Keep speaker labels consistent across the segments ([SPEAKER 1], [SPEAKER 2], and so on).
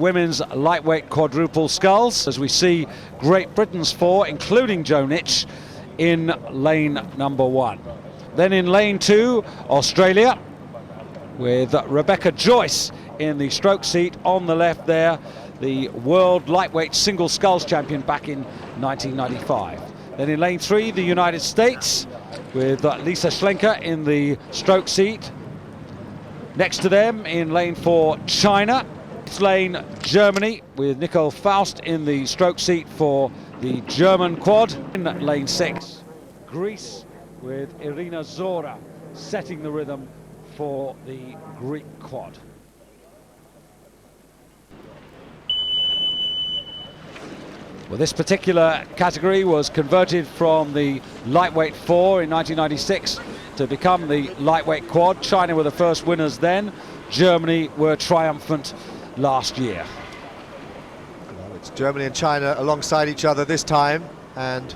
[SPEAKER 1] women's lightweight quadruple sculls, as we see Great Britain's four, including Joe Nitch, in lane number 1. Then in lane 2, Australia, with Rebecca Joyce in the stroke seat on the left there, the world lightweight single sculls champion back in 1995. Then in lane 3, the United States, with Lisa Schlenker in the stroke seat. Next to them in lane 4, China. It's lane Germany, with Nicole Faust in the stroke seat for the German quad. In lane 6, Greece, with Irina Zora setting the rhythm for the Greek quad. Well, this particular category was converted from the lightweight 4 in 1996 to become the lightweight quad. China were the first winners then. Germany were triumphant last year.
[SPEAKER 2] Well, it's Germany and China alongside each other this time, and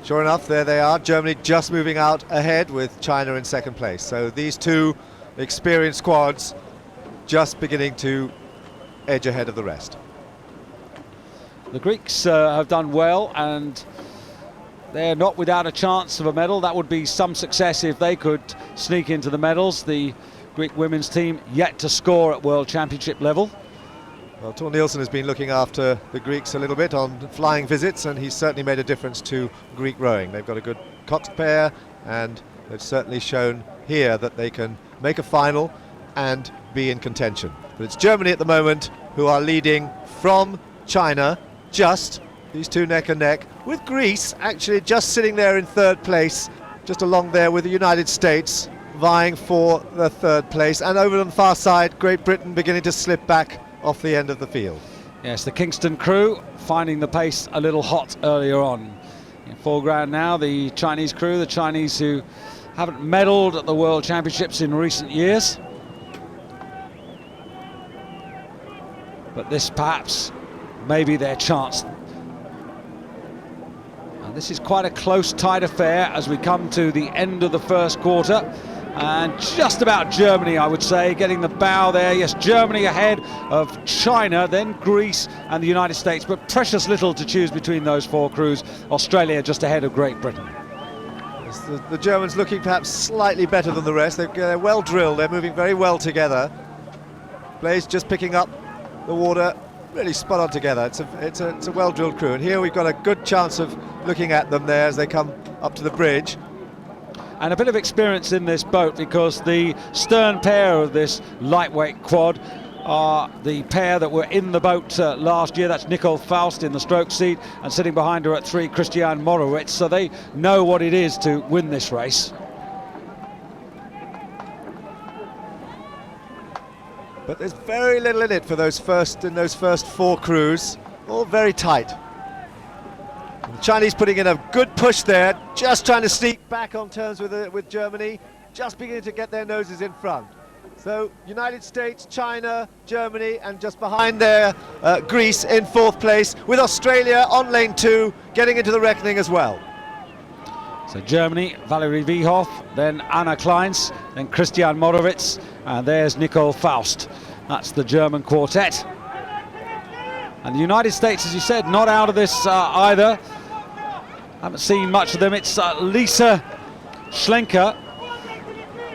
[SPEAKER 2] sure enough, there they are. Germany just moving out ahead with China in second place. So these two experienced quads just beginning to edge ahead of the rest.
[SPEAKER 1] The Greeks have done well, and they're not without a chance of a medal. That would be some success if they could sneak into the medals. The Greek women's team yet to score at World Championship level.
[SPEAKER 2] Well, Tor Nielsen has been looking after the Greeks a little bit on flying visits, and he's certainly made a difference to Greek rowing. They've got a good coxed pair, and they've certainly shown here that they can make a final and be in contention. But it's Germany at the moment who are leading from China. Just these two neck and neck, with Greece actually just sitting there in third place, just along there with the United States vying for the third place, and over on the far side Great Britain beginning to slip back off the end of the field.
[SPEAKER 1] Yes, the Kingston crew finding the pace a little hot earlier on. In foreground now, the Chinese crew, the Chinese who haven't medalled at the World Championships in recent years. But this perhaps maybe their chance. And this is quite a close, tight affair as we come to the end of the first quarter, and just about Germany, I would say, getting the bow there. Yes, Germany ahead of China, then Greece and the United States, but precious little to choose between those four crews. Australia just ahead of Great Britain.
[SPEAKER 2] The Germans looking perhaps slightly better than the rest. They're well drilled, they're moving very well together. Blaze just picking up the water, really spot on together. It's a well-drilled crew, and here we've got a good chance of looking at them there as they come up to the bridge.
[SPEAKER 1] And a bit of experience in this boat, because the stern pair of this lightweight quad are the pair that were in the boat last year. That's Nicole Faust in the stroke seat, and sitting behind her at 3, Christiane Morowitz, so they know what it is to win this race.
[SPEAKER 2] But there's very little in it for those first four crews, all very tight. And the Chinese putting in a good push there, just trying to sneak back on terms with Germany, just beginning to get their noses in front. So United States, China, Germany, and just behind there, Greece in fourth place, with Australia on lane 2, getting into the reckoning as well.
[SPEAKER 1] So Germany, Valerie Wiehoff, then Anna Kleins, then Christiane Morowitz, and there's Nicole Faust. That's the German quartet. And the United States, as you said, not out of this either. Haven't seen much of them. It's Lisa Schlenker,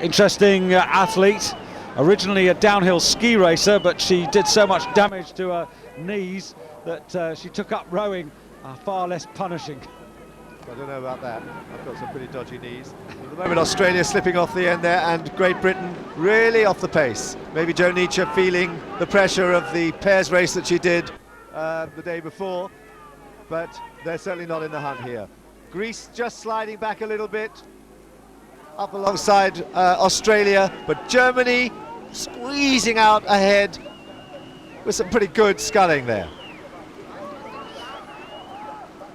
[SPEAKER 1] interesting athlete. Originally a downhill ski racer, but she did so much damage to her knees that she took up rowing, far less punishing.
[SPEAKER 2] I don't know about that. I've got some pretty dodgy knees. At the moment, Australia slipping off the end there, and Great Britain really off the pace. Maybe Joe Nitch feeling the pressure of the pairs race that she did the day before, but they're certainly not in the hunt here. Greece just sliding back a little bit, up alongside Australia, but Germany squeezing out ahead with some pretty good sculling there.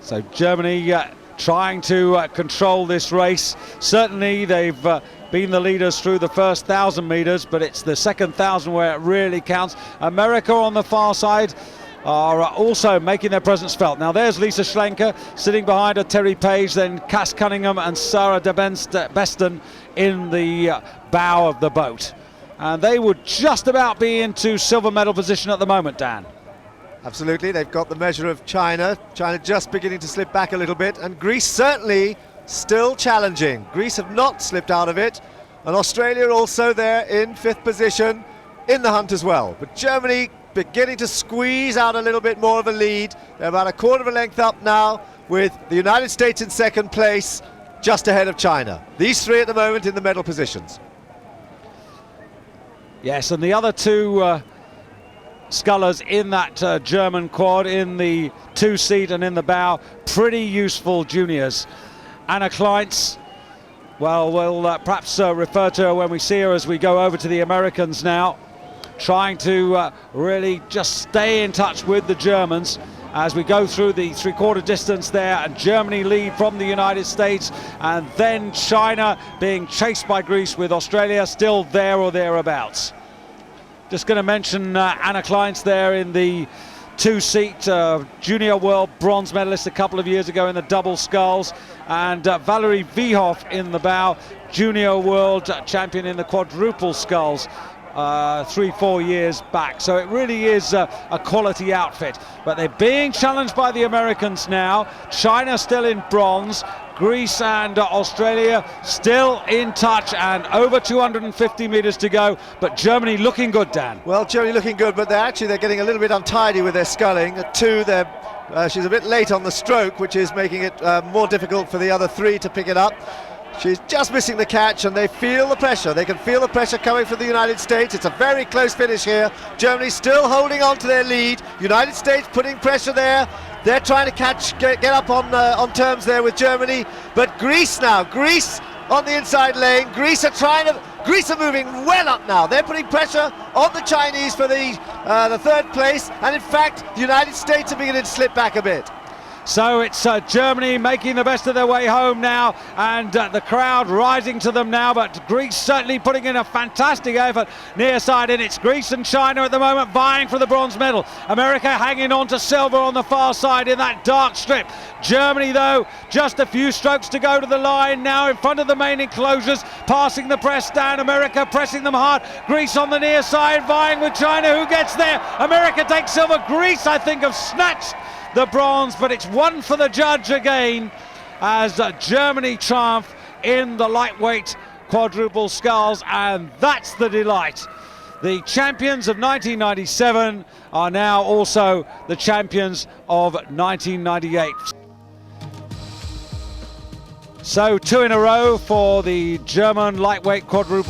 [SPEAKER 1] So Germany trying to control this race. Certainly they've been the leaders through the first 1,000 meters, but it's the second 1,000 where it really counts. America on the far side are also making their presence felt. Now there's Lisa Schlenker sitting behind her, Terry Page, then Cass Cunningham and Sarah de Besten in the bow of the boat. and they would just about be into silver medal position at the moment, Dan.
[SPEAKER 2] Absolutely, they've got the measure of China. China just beginning to slip back a little bit, and Greece certainly still challenging. Greece have not slipped out of it, and Australia also there in 5th position in the hunt as well. But Germany beginning to squeeze out a little bit more of a lead. They're about a quarter of a length up now, with the United States in 2nd place, just ahead of China. These 3 at the moment in the medal positions.
[SPEAKER 1] Yes, and the other 2 scullers in that German quad, in the 2-seat and in the bow, pretty useful juniors. Anna Kleintz, well, we'll perhaps refer to her when we see her as we go over to the Americans now, trying to really just stay in touch with the Germans as we go through the 3/4 distance there, and Germany lead from the United States, and then China being chased by Greece, with Australia still there or thereabouts. Just going to mention Anna Kleintz there in the 2-seat, junior world bronze medalist a couple of years ago in the double sculls, and Valerie Viehoff in the bow, junior world champion in the quadruple sculls 3-4 years back. So it really is a quality outfit, but they're being challenged by the Americans now. China still in bronze, Greece and Australia still in touch, and over 250 meters to go, but Germany looking good, Dan.
[SPEAKER 2] Well, Germany looking good, but they're getting a little bit untidy with their sculling. At 2, she's a bit late on the stroke, which is making it more difficult for the other 3 to pick it up. She's just missing the catch, and they feel the pressure. They can feel the pressure coming from the United States. It's a very close finish here. Germany still holding on to their lead. United States putting pressure there. They're trying to get up on terms there with Germany. But Greece now, Greece on the inside lane. Greece are moving well up now. They're putting pressure on the Chinese for the 3rd place, and in fact, the United States are beginning to slip back a bit.
[SPEAKER 1] So it's Germany making the best of their way home now, and the crowd rising to them now, but Greece certainly putting in a fantastic effort near side, and it's Greece and China at the moment vying for the bronze medal. America hanging on to silver on the far side in that dark strip. Germany, though, just a few strokes to go to the line now in front of the main enclosures, passing the press down. America pressing them hard. Greece on the near side vying with China. Who gets there? America takes silver. Greece, I think, have snatched the bronze, but it's one for the judge again as Germany triumph in the lightweight quadruple sculls, and that's the delight. The champions of 1997 are now also the champions of 1998. So 2 in a row for the German lightweight quadruple